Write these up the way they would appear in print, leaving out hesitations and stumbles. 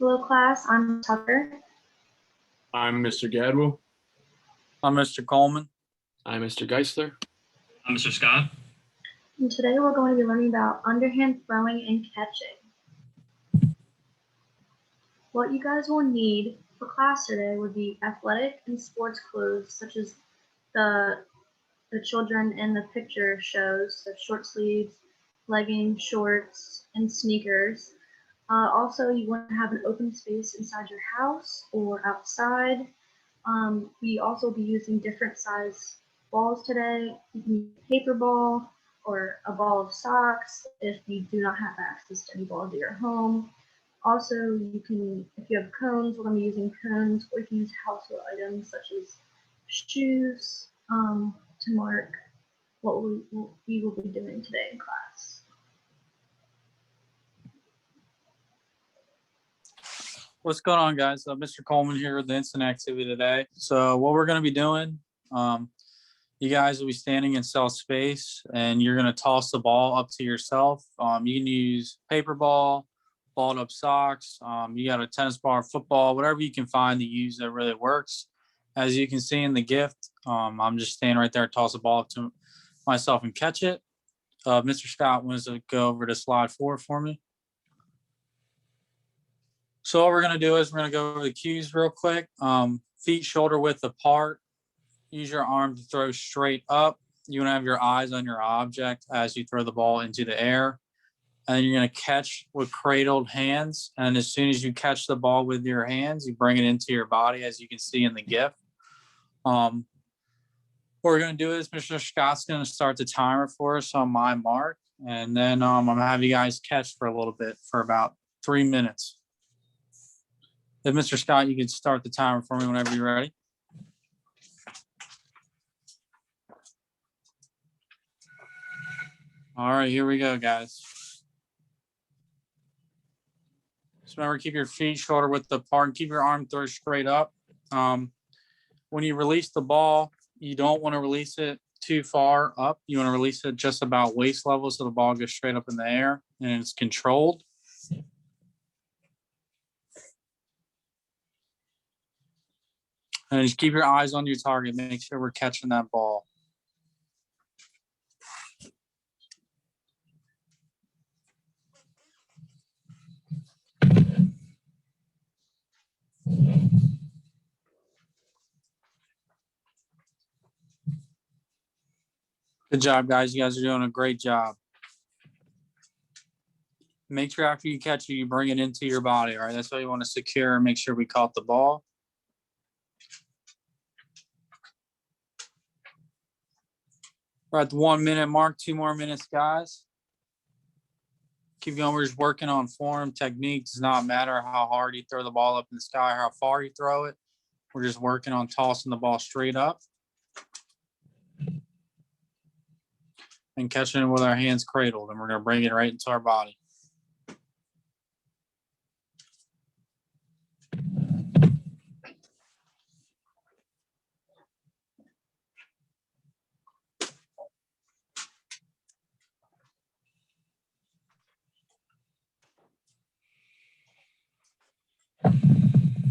Hello class, I'm Tucker. I'm Mr. Gadwell. I'm Mr. Coleman. I'm Mr. Geisler. I'm Mr. Scott. And today we're going to be learning about underhand throwing and catching. What you guys will need for class today would be athletic and sports clothes, such as the children in the picture shows, so short sleeves, leggings, shorts, and sneakers. Also, you want to have an open space inside your house or outside. We also will be using different size balls today. You can use a paper ball or a ball of socks if you do not have access to any balls at your home. Also, you can, if you have cones, we're going to be using cones, or you can use household items such as shoes to mark what we will be doing today in class. What's going on, guys? Mr. Coleman here with the instant activity today. So what we're going to be doing, you guys will be standing in self space and you're going to toss the ball up to yourself. You can use paper ball, balled up socks. You got a tennis ball, football, whatever you can find to use that really works. As you can see in the gift, I'm just standing right there, toss the ball up to myself and catch it. Mr. Scott wants to go over to slide 4 for me. So what we're going to do is we're going to go over the cues real quick. Feet shoulder width apart. Use your arm to throw straight up. You want to have your eyes on your object as you throw the ball into the air. And then you're going to catch with cradled hands. And as soon as you catch the ball with your hands, you bring it into your body, as you can see in the GIF. What we're going to do is Mr. Scott's going to start the timer for us on my mark. And then I'm going to have you guys catch for a little bit for about 3 minutes. If Mr. Scott, you can start the timer for me whenever you're ready. All right, here we go, guys. Just remember, keep your feet shoulder width apart and keep your arm thrown straight up. When you release the ball, you don't want to release it too far up. You want to release it just about waist level so the ball goes straight up in the air and it's controlled. And just keep your eyes on your target. Make sure we're catching that ball. Good job, guys. You guys are doing a great job. Make sure after you catch it, you bring it into your body. All right, that's why you want to secure and make sure we caught the ball. We're at the 1 minute mark, 2 more minutes, guys. Keep going. We're just working on form. Technique does not matter how hard you throw the ball up in the sky, how far you throw it. We're just working on tossing the ball straight up and catching it with our hands cradled. And we're going to bring it right into our body.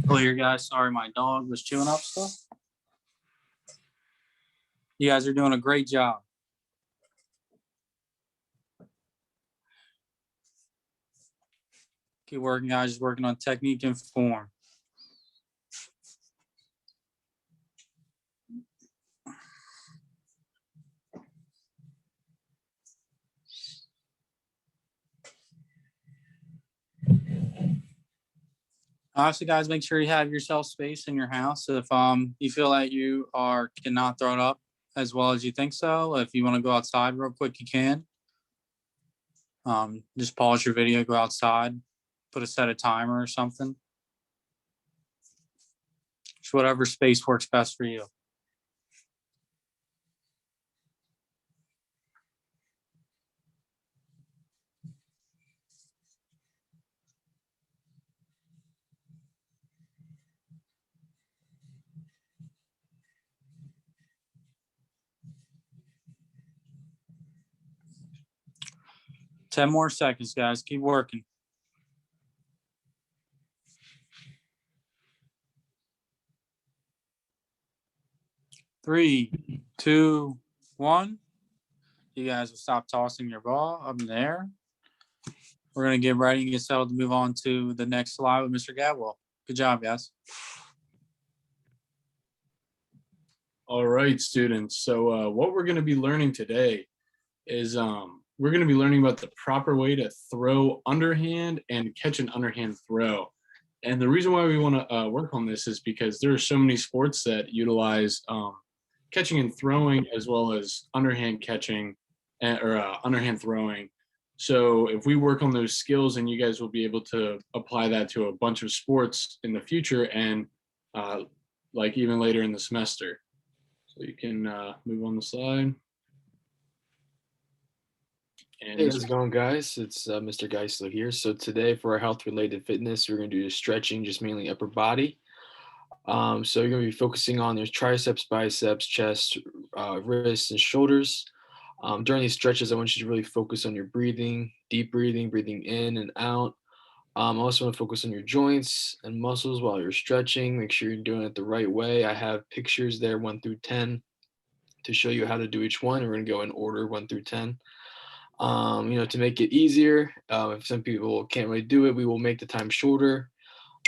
Clear, guys. Sorry, my dog was chewing up stuff. You guys are doing a great job. Keep working, guys. Just working on technique and form. Also, guys, make sure you have yourself space in your house. If you feel that you cannot throw it up as well as you think so, if you want to go outside real quick, you can. Just pause your video, go outside, put a set a timer or something. Just whatever space works best for you. Ten more seconds, guys. Keep working. 3, 2, 1. You guys will stop tossing your ball up in the air. We're going to get ready and get settled to move on to the next slide with Mr. Gadwell. Good job, guys. All right, students. So what we're going to be learning today is we're going to be learning about the proper way to throw underhand and catch an underhand throw. And the reason why we want to work on this is because there are so many sports that utilize catching and throwing as well as underhand catching or underhand throwing. So if we work on those skills, and you guys will be able to apply that to a bunch of sports in the future and like even later in the semester. So you can move on the slide. And Hey, how's it going, guys? It's Mr. Geisler here. So today for our health-related fitness, we're going to do stretching, just mainly upper body. So you're going to be focusing on your triceps, biceps, chest, wrists, and shoulders. During these stretches, I want you to really focus on your breathing, deep breathing, breathing in and out. I also want to focus on your joints and muscles while you're stretching. Make sure you're doing it the right way. I have pictures there, 1 through 10, to show you how to do each one. We're going to go in order, 1 through 10. To make it easier, if some people can't really do it, we will make the time shorter.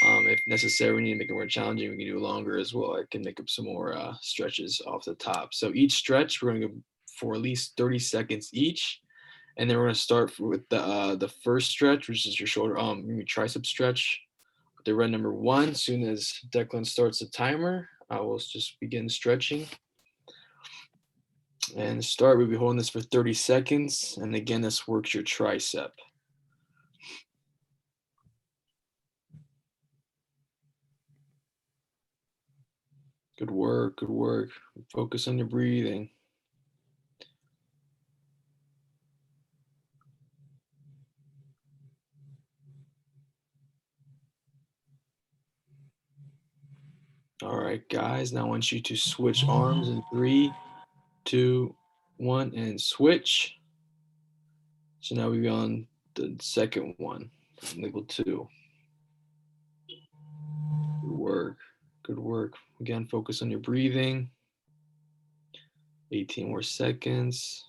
If necessary, we need to make it more challenging. We can do it longer as well. I can make up some more stretches off the top. So each stretch, we're going to go for at least 30 seconds each. And then we're going to start with the first stretch, which is your shoulder, your tricep stretch. The run number 1. As soon as Declan starts the timer, I will just begin stretching. And start, we'll be holding this for 30 seconds. And again, this works your tricep. Good work, good work. Focus on your breathing. All right, guys, now I want you to switch arms in 3, 2, 1, and switch. So now we'll be on the second one, label 2. Good work, good work. Again, focus on your breathing. 18 more seconds.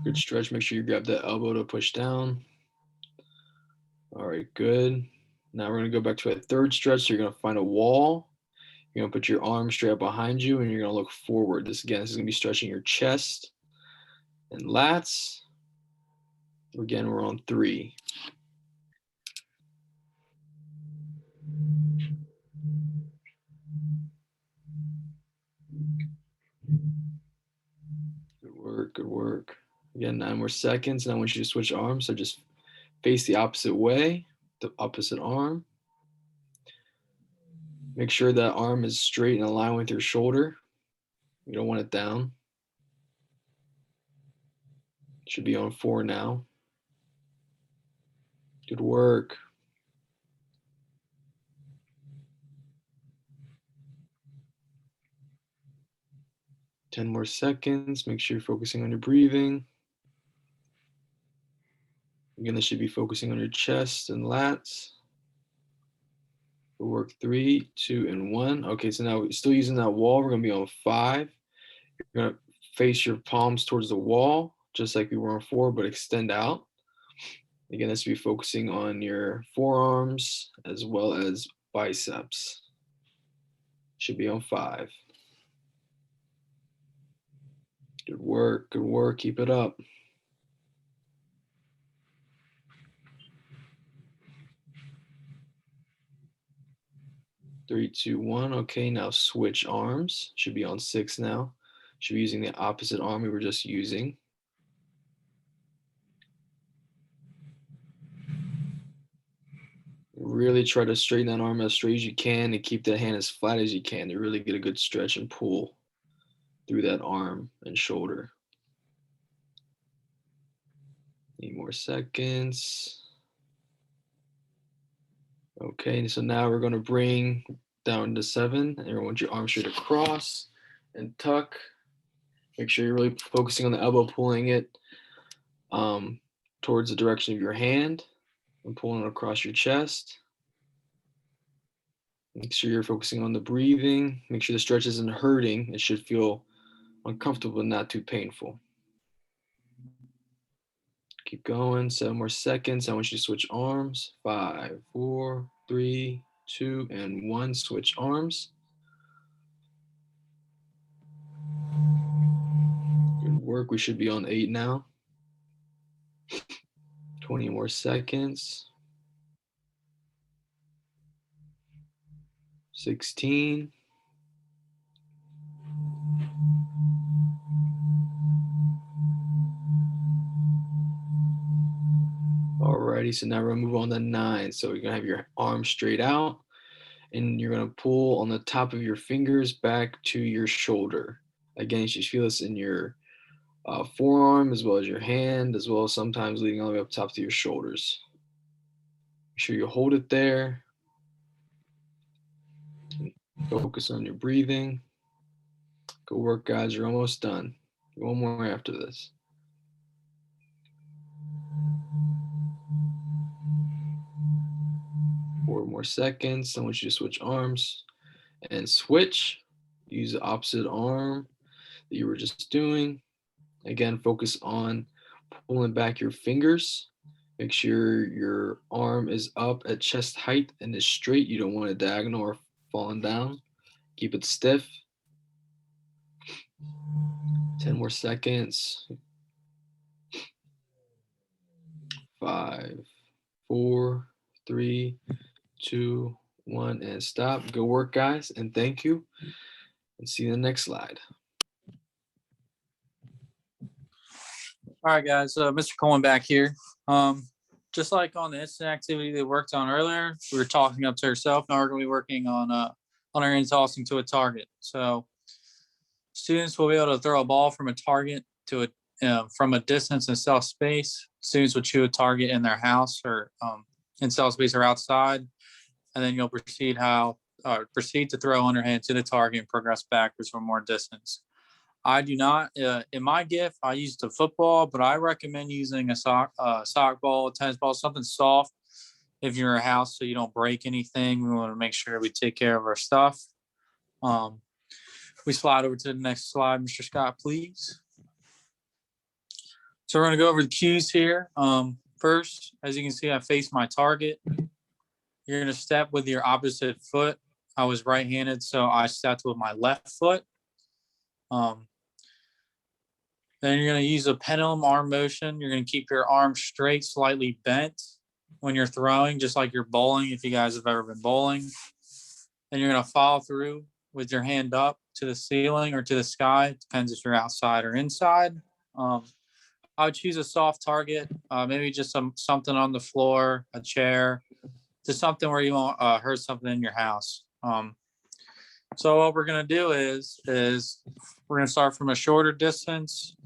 Good stretch. Make sure you grab that elbow to push down. All right, good. Now we're going to go back to a third stretch. So you're going to find a wall. You're going to put your arm straight up behind you, and you're going to look forward. This is going to be stretching your chest and lats. Again, we're on 3. Good work, good work. Again, 9 more seconds, and I want you to switch arms. So just face the opposite way, the opposite arm. Make sure that arm is straight and aligned with your shoulder. You don't want it down. Should be on 4 now. Good work. Ten more seconds. Make sure you're focusing on your breathing. Again, this should be focusing on your chest and lats. Good work. 3, 2, and 1. Okay, so now we're still using that wall. We're going to be on 5. You're going to face your palms towards the wall, just like we were on 4, but extend out. Again, this will be focusing on your forearms as well as biceps. Should be on 5. Good work, good work. Keep it up. Three, 2, 1. Okay, now switch arms. Should be on 6 now. Should be using the opposite arm we were just using. Really try to straighten that arm as straight as you can and keep that hand as flat as you can to really get a good stretch and pull through that arm and shoulder. 8 more seconds. Okay, so now we're going to bring down to 7, and you want your arm straight across and tuck. Make sure you're really focusing on the elbow, pulling it towards the direction of your hand. and pulling it across your chest. Make sure you're focusing on the breathing. Make sure the stretch isn't hurting. It should feel uncomfortable, but not too painful. Keep going. 7 more seconds. I want you to switch arms. 5, 4, 3, 2, and 1. Switch arms. Good work. We should be on 8 now. 20 more seconds. 16. Alrighty, so now we're gonna move on to 9. So you're gonna have your arms straight out, and you're gonna pull on the top of your fingers back to your shoulder. Again, you should feel this in your forearm, as well as your hand, as well as sometimes leading all the way up top to your shoulders. Make sure you hold it there. Focus on your breathing. Good work, guys. You're almost done. One more after this. Four more seconds. I want you to switch arms and switch. Use the opposite arm that you were just doing. Again, focus on pulling back your fingers. Make sure your arm is up at chest height and is straight. You don't want it diagonal or falling down. Keep it stiff. 10 more seconds. 5, 4, 3, 2, 1, and stop. Good work, guys, and thank you. And see you in the next slide. All right, guys. Mr. Coleman back here. Just like on the instant activity they worked on earlier, we were talking up to ourselves. Now we're going to be working on our end tossing to a target. So students will be able to throw a ball from a target to from a distance in self space. Students will choose a target in their house or in self space or outside, and then you'll proceed to throw underhand to the target and progress backwards for more distance. I do not, in my gift, I used a football, but I recommend using a sock ball, a tennis ball, something soft if you're in a house so you don't break anything. We want to make sure we take care of our stuff. We slide over to the next slide, Mr. Scott, please. So we're going to go over the cues here. First, as you can see, I face my target. You're going to step with your opposite foot. I was right-handed, so I stepped with my left foot. Then you're going to use a pendulum arm motion. You're going to keep your arm straight, slightly bent when you're throwing, just like you're bowling, if you guys have ever been bowling. Then you're going to follow through with your hand up to the ceiling or to the sky. It depends if you're outside or inside. I would choose a soft target, maybe just something on the floor, a chair, just something where you won't hurt something in your house. So what we're going to do is we're going to start from a shorter distance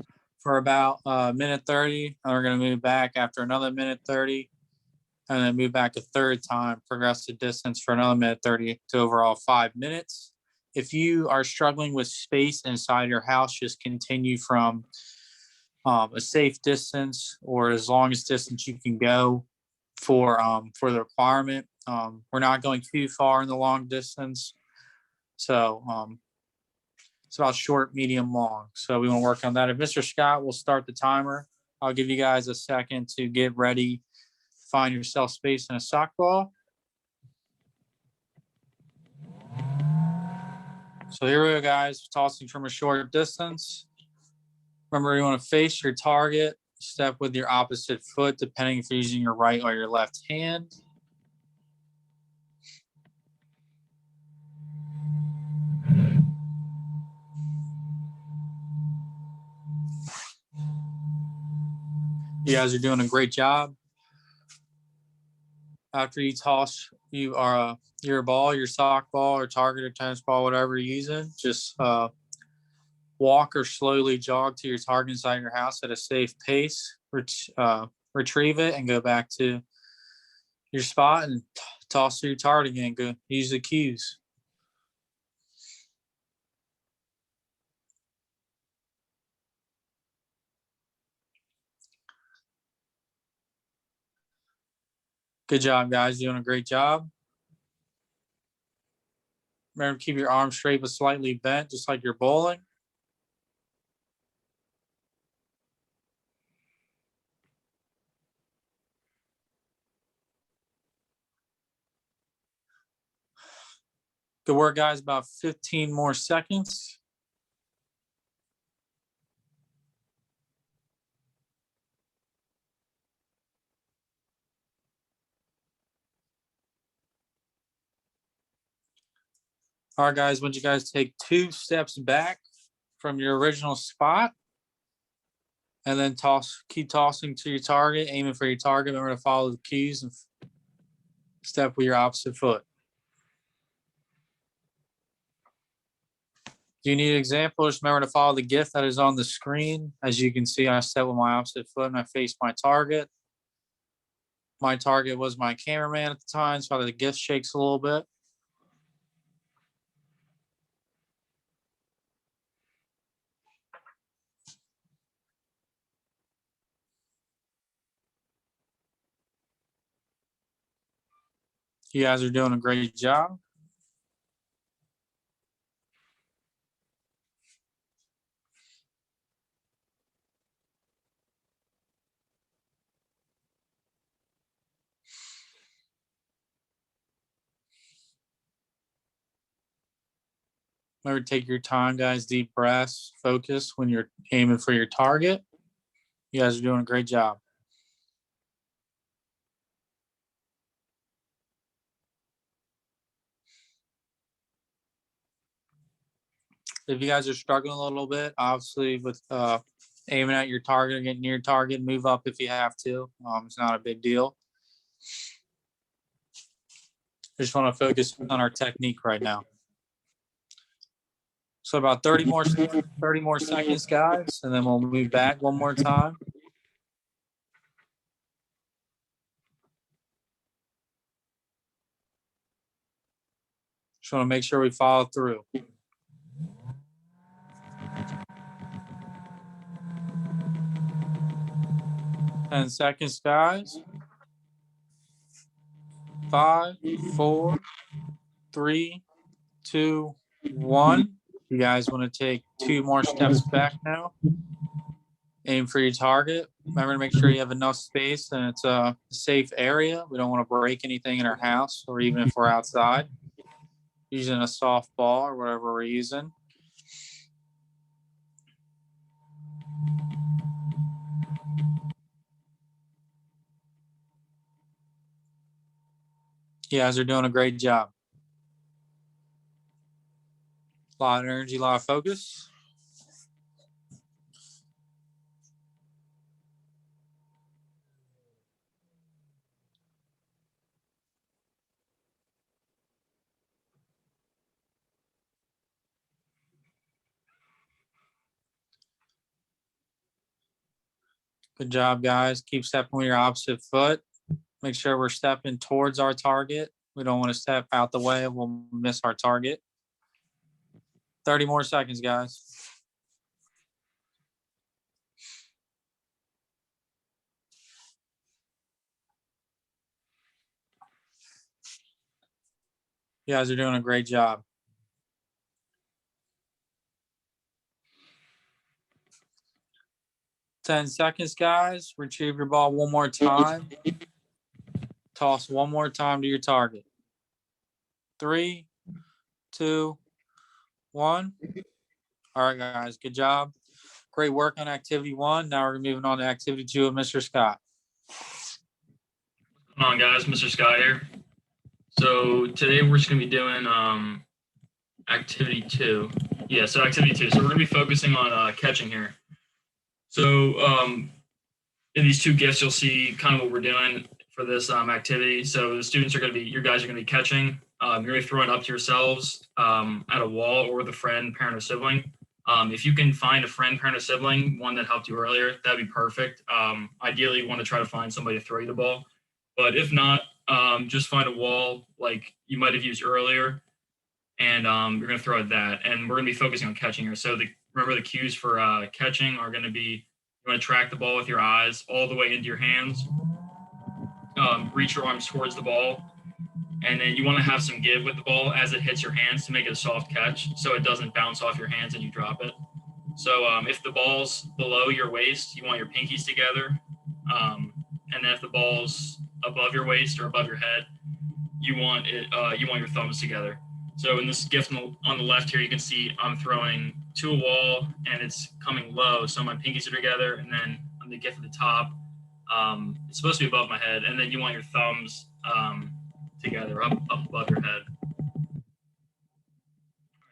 for about a minute 30, and we're going to move back after another minute 30, and then move back a third time, progress the distance for another minute 30 to overall 5 minutes. If you are struggling with space inside your house, just continue from a safe distance or as long as distance you can go for the requirement. We're not going too far in the long distance. So it's about short, medium, long. So we want to work on that. If Mr. Scott will start the timer, I'll give you guys a second to get ready, find yourself space in a sock ball. So here we go, guys, tossing from a short distance. Remember, you want to face your target, step with your opposite foot, depending if you're using your right or your left hand. You guys are doing a great job. After you toss your ball, your sock ball or target or tennis ball, whatever you're using, just walk or slowly jog to your target inside your house at a safe pace. Retrieve it and go back to your spot and toss to your target again. Go use the cues. Good job, guys. Doing a great job. Remember to keep your arms straight but slightly bent, just like you're bowling. Good work, guys. About 15 more seconds. All right, guys, once you guys take 2 steps back from your original spot, and then keep tossing to your target, aiming for your target. Remember to follow the cues and step with your opposite foot. Do you need an example? Just remember to follow the GIF that is on the screen. As you can see, I step with my opposite foot and I face my target. My target was my cameraman at the time, so the GIF shakes a little bit. You guys are doing a great job. Remember to take your time, guys. Deep breaths, focus when you're aiming for your target. You guys are doing a great job. If you guys are struggling a little bit, obviously with aiming at your target or getting near target, move up if you have to. It's not a big deal. I just want to focus on our technique right now. So about 30 more seconds, guys, and then we'll move back one more time. Just want to make sure we follow through. 10 seconds, guys. 5, 4, 3, 2, 1. You guys want to take 2 more steps back now. Aim for your target. Remember to make sure you have enough space and it's a safe area. We don't want to break anything in our house or even if we're outside. Using a soft ball or whatever we're using. You guys are doing a great job. A lot of energy, a lot of focus. Good job, guys. Keep stepping with your opposite foot. Make sure we're stepping towards our target. We don't want to step out the way. We'll miss our target. 30 more seconds, guys. You guys are doing a great job. 10 seconds, guys. Retrieve your ball one more time. Toss one more time to your target. 3, 2, 1. All right, guys. Good job. Great work on activity 1. Now we're moving on to activity 2 of Mr. Scott. Come on, guys. Mr. Scott here. So today we're just going to be doing activity 2. Yeah, so activity 2. So we're going to be focusing on catching here. So in these 2 gifts, you'll see kind of what we're doing for this activity. So the students are going to be, your guys are going to be catching. You're going to be throwing up to yourselves at a wall or with a friend, parent, or sibling. If you can find a friend, parent, or sibling, one that helped you earlier, that'd be perfect. Ideally, you want to try to find somebody to throw you the ball. But if not, just find a wall like you might have used earlier, and you're going to throw at that. And we're going to be focusing on catching here. So remember the cues for catching are going to be, you want to track the ball with your eyes all the way into your hands. reach your arms towards the ball, and then you want to have some give with the ball as it hits your hands to make it a soft catch, so it doesn't bounce off your hands and you drop it. So if the ball's below your waist, you want your pinkies together, and then if the ball's above your waist or above your head, you want your thumbs together. So in this gift on the left here, you can see I'm throwing to a wall and it's coming low. So my pinkies are together, and then on the gift at the top, it's supposed to be above my head, and then you want your thumbs together up above your head.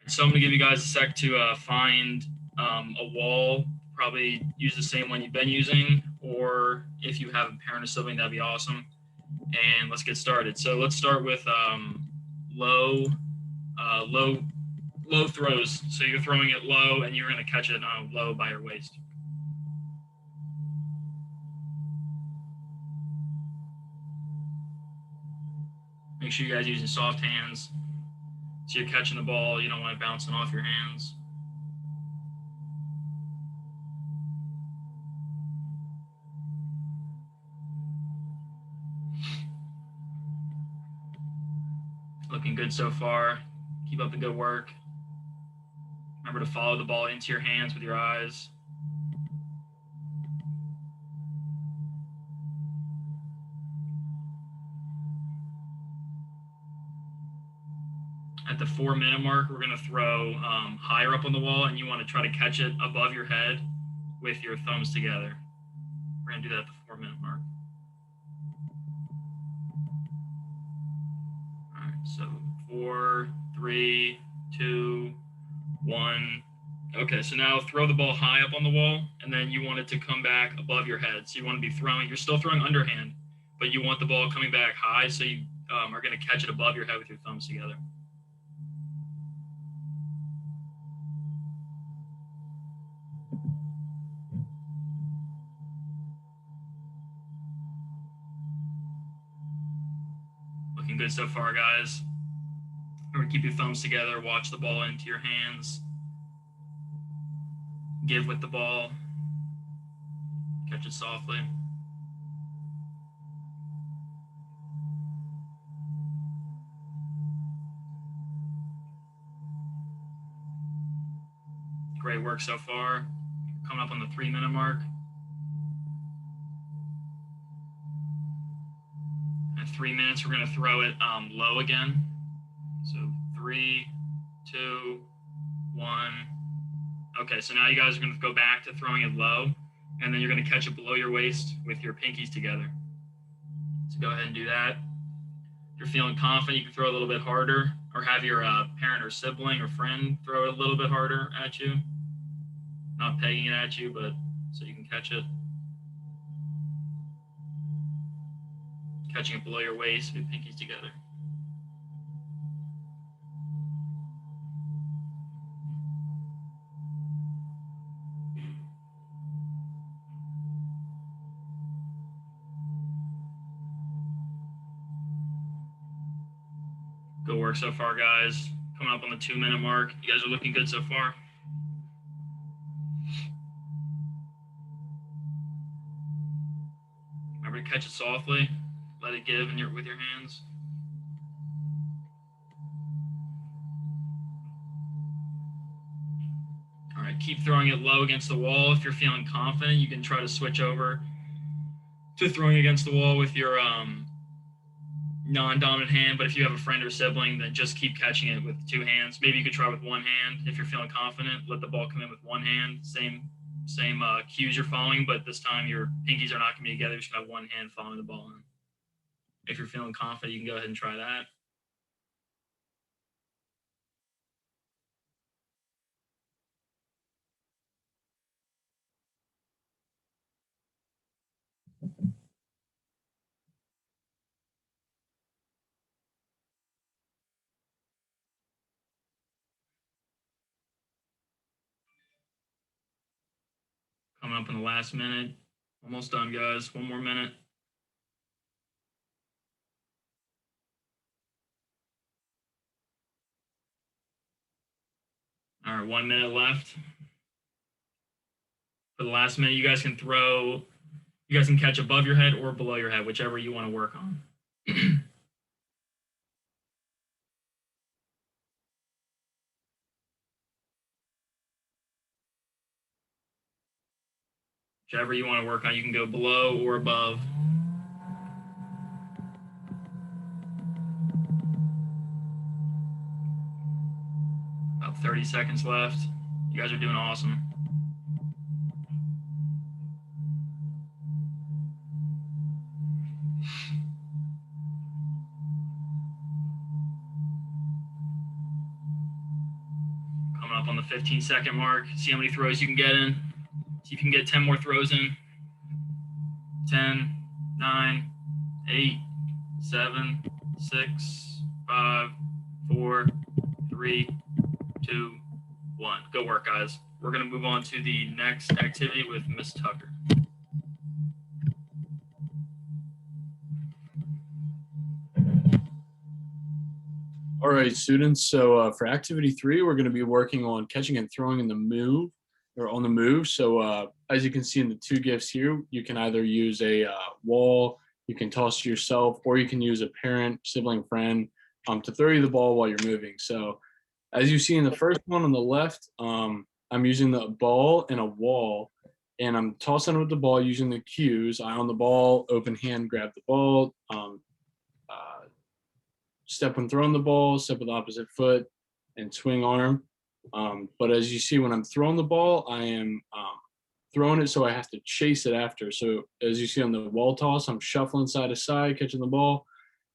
So I'm gonna give you guys a sec to find a wall. Probably use the same one you've been using, or if you have a parent or sibling, that'd be awesome. And let's get started. So let's start with low throws. So you're throwing it low, and you're going to catch it low by your waist. Make sure you guys are using soft hands. So you're catching the ball. You don't want it bouncing off your hands. Looking good so far. Keep up the good work. Remember to follow the ball into your hands with your eyes. At the 4-minute mark, we're going to throw higher up on the wall, and you want to try to catch it above your head with your thumbs together. We're going to do that at the 4-minute mark. All right, so 4, 3, 2, 1. Okay, so now throw the ball high up on the wall, and then you want it to come back above your head. So you want to be throwing, you're still throwing underhand, but you want the ball coming back high, so you are going to catch it above your head with your thumbs together. Looking good so far, guys. Remember to keep your thumbs together, watch the ball into your hands, give with the ball, catch it softly. Great work so far. Coming up on the 3-minute mark. At 3 minutes, we're going to throw it low again. So 3, 2, 1. Okay, so now you guys are going to go back to throwing it low, and then you're going to catch it below your waist with your pinkies together. So go ahead and do that. If you're feeling confident, you can throw a little bit harder, or have your parent or sibling or friend throw it a little bit harder at you. Not pegging it at you, but so you can catch it. Catching it below your waist with pinkies together. Good work so far, guys. Coming up on the 2-minute mark. You guys are looking good so far. Remember to catch it softly. Let it give with your hands. All right, keep throwing it low against the wall. If you're feeling confident, you can try to switch over to throwing against the wall with your non-dominant hand. But if you have a friend or sibling, then just keep catching it with 2 hands. Maybe you could try with 1 hand if you're feeling confident. Let the ball come in with 1 hand. Same cues you're following, but this time your pinkies are not going to be together. You should have 1 hand following the ball in. If you're feeling confident, you can go ahead and try that. Coming up in the last minute. Almost done, guys. 1 more minute. All right, 1 minute left. For the last minute, you guys can throw You guys can catch above your head or below your head, whichever you want to work on. Whichever you want to work on, you can go below or above. About 30 seconds left. You guys are doing awesome. Coming up on the 15-second mark. See how many throws you can get in. See if you can get 10 more throws in. 10, 9, 8, 7, 6, 5, 4, 3, 2, 1. Go work, guys. We're going to move on to the next activity with Miss Tucker. All right, students. So for activity 3, we're going to be working on catching and throwing in the move or on the move. So as you can see in the 2 gifts here, you can either use a wall, you can toss to yourself, or you can use a parent, sibling, friend to throw you the ball while you're moving. So as you see in the first one on the left, I'm using the ball and a wall, and I'm tossing with the ball using the cues. Eye on the ball, open hand, grab the ball, step when throwing the ball, step with opposite foot, and swing arm. But as you see, when I'm throwing the ball, I am throwing it so I have to chase it after. So as you see on the wall toss, I'm shuffling side to side, catching the ball.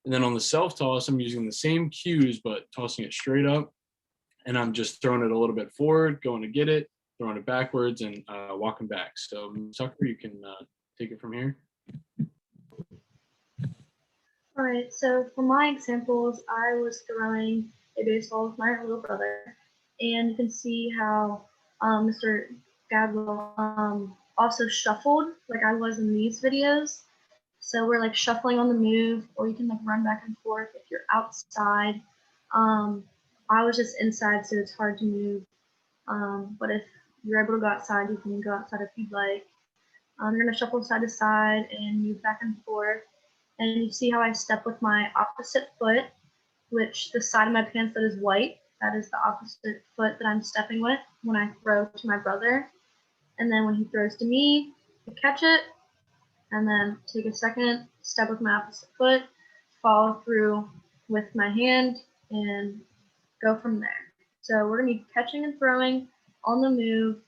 And then on the self toss, I'm using the same cues, but tossing it straight up. And I'm just throwing it a little bit forward, going to get it, throwing it backwards, and walking back. So Tucker, you can take it from here. All right, so for my examples, I was throwing a baseball with my little brother, and you can see how Mr. Gadwell also shuffled like I was in these videos. So we're like shuffling on the move, or you can like run back and forth if you're outside. I was just inside, so it's hard to move. But if you're able to go outside, you can go outside if you'd like. You're gonna shuffle side to side and move back and forth. And you see how I step with my opposite foot, which the side of my pants that is white, that is the opposite foot that I'm stepping with when I throw to my brother. And then when he throws to me, I catch it, and then take a second, step with my opposite foot, follow through with my hand, and go from there. So we're gonna be catching and throwing on the move.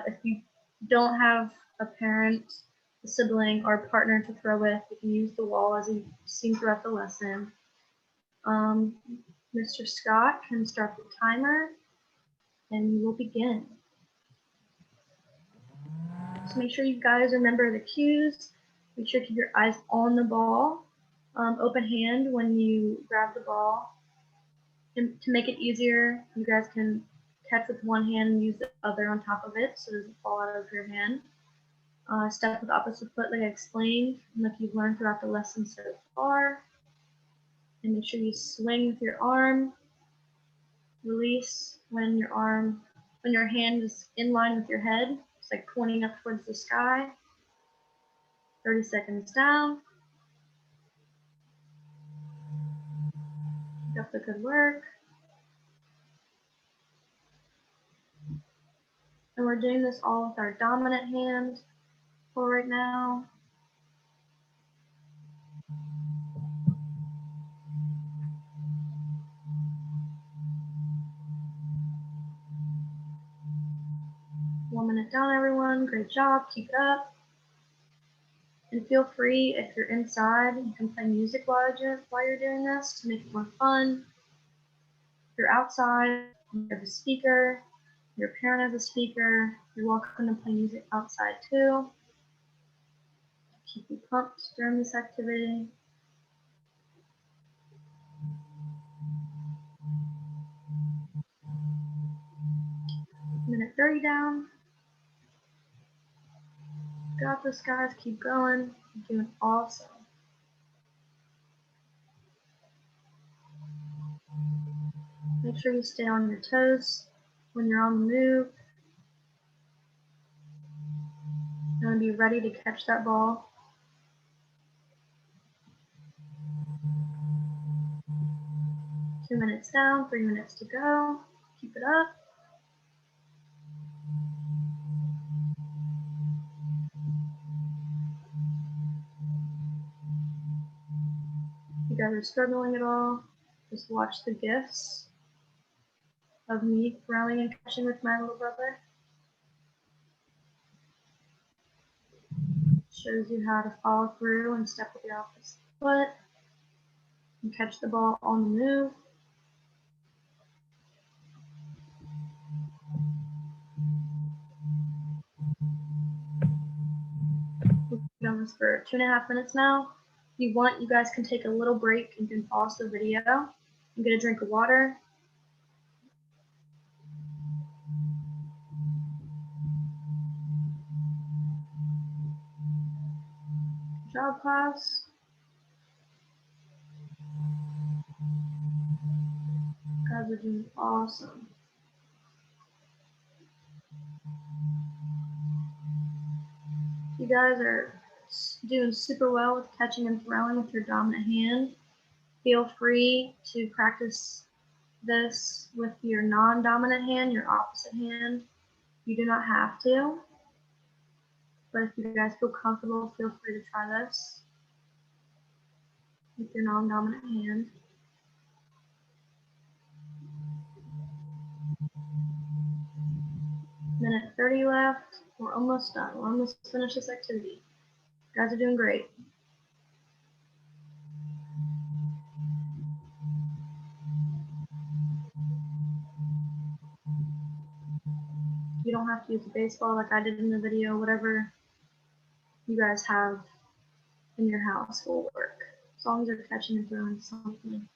If you don't have a parent, a sibling, or a partner to throw with, you can use the wall as you've seen throughout the lesson. Mr. Scott can start the timer, and we will begin. So make sure you guys remember the cues. Make sure to keep your eyes on the ball. Open hand when you grab the ball. And to make it easier, you guys can catch with one hand and use the other on top of it so it doesn't fall out of your hand. Step with opposite foot like I explained, and like you've learned throughout the lesson so far. And make sure you swing with your arm. Release when your hand is in line with your head. It's like pointing up towards the sky. 30 seconds down. Keep up the good work. And we're doing this all with our dominant hand for right now. One minute down, everyone. Great job. Keep it up. And feel free, if you're inside, you can play music while you're doing this to make it more fun. If you're outside, you have a speaker, your parent has a speaker, you're welcome to play music outside too. Keep you pumped during this activity. Minute 30 down. Got this, guys. Keep going. You're doing awesome. Make sure you stay on your toes when you're on the move. Gonna be ready to catch that ball. Two minutes down, 3 minutes to go. Keep it up. If you guys are struggling at all, just watch the GIFs of me throwing and catching with my little brother. Shows you how to follow through and step with your opposite foot and catch the ball on the move. We've done this for 2.5 minutes now. If you want, you guys can take a little break and can pause the video and get a drink of water. Good job, class. You guys are doing awesome. You guys are doing super well with catching and throwing with your dominant hand. Feel free to practice this with your non-dominant hand, your opposite hand. You do not have to, but if you guys feel comfortable, feel free to try this with your non-dominant hand. Minute 30 left. We're almost done. We're almost finished this activity. You guys are doing great. You don't have to use a baseball like I did in the video. Whatever you guys have in your house will work, as long as you're catching and throwing something.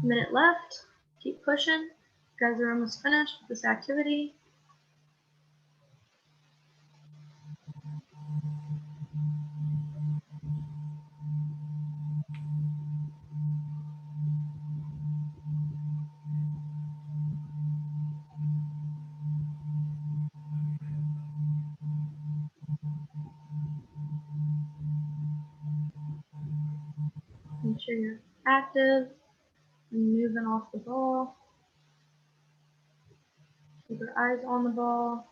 Minute left. Keep pushing. You guys are almost finished with this activity. Make sure you're active and moving off the ball. Keep your eyes on the ball.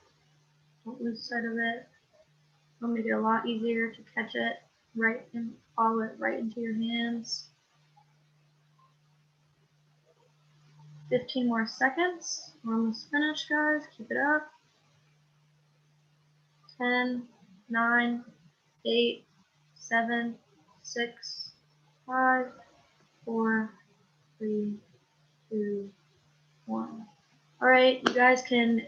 Don't lose sight of it. It'll make it a lot easier to catch it right and follow it right into your hands. 15 more seconds. We're almost finished, guys. Keep it up. 10, 9, 8, 7, 6, 5, 4, 3, 2, 1. All right, you guys can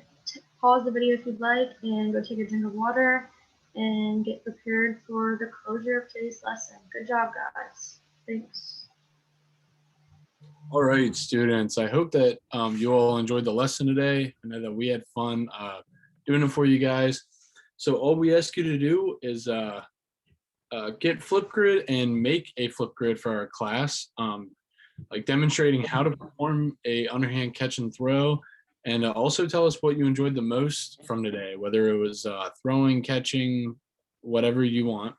pause the video if you'd like and go take a drink of water and get prepared for the closure of today's lesson. Good job, guys. Thanks. All right, students. I hope that you all enjoyed the lesson today. I know that we had fun doing it for you guys. So all we ask you to do is get Flipgrid and make a Flipgrid for our class, like demonstrating how to perform a underhand catch and throw, and also tell us what you enjoyed the most from today, whether it was throwing, catching, whatever you want.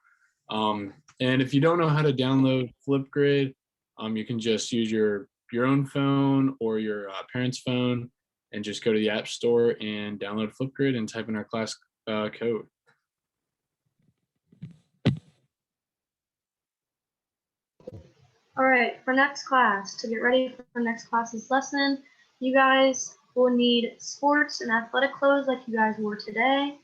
And if you don't know how to download Flipgrid, you can just use your own phone or your parents' phone and just go to the App Store and download Flipgrid and type in our class code. All right, for next class, to get ready for next class's lesson, you guys will need sports and athletic clothes like you guys wore today.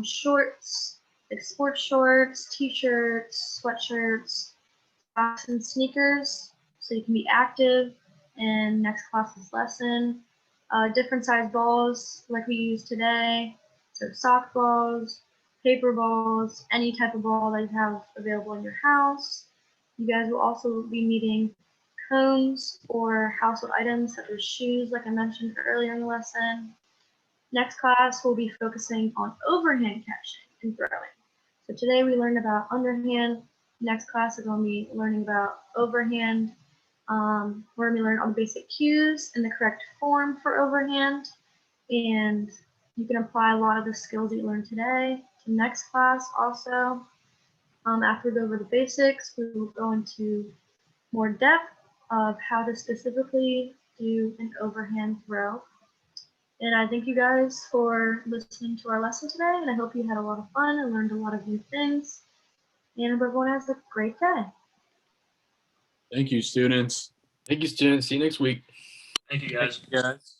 Shorts, like sports shorts, t-shirts, sweatshirts, socks and sneakers, so you can be active in next class's lesson. Different size balls like we used today, so softballs, paper balls, any type of ball that you have available in your house. You guys will also be needing cones or household items such as shoes, like I mentioned earlier in the lesson. Next class, we'll be focusing on overhand catching and throwing. So today we learned about underhand. Next class, we're going to be learning about overhand We're going to learn all the basic cues and the correct form for overhand. And you can apply a lot of the skills that you learned today to next class also. After we go over the basics, we will go into more depth of how to specifically do an overhand throw. And I thank you guys for listening to our lesson today, and I hope you had a lot of fun and learned a lot of new things. And everyone has a great day. Thank you, students. Thank you, students. See you next week. Thank you, guys. Yes.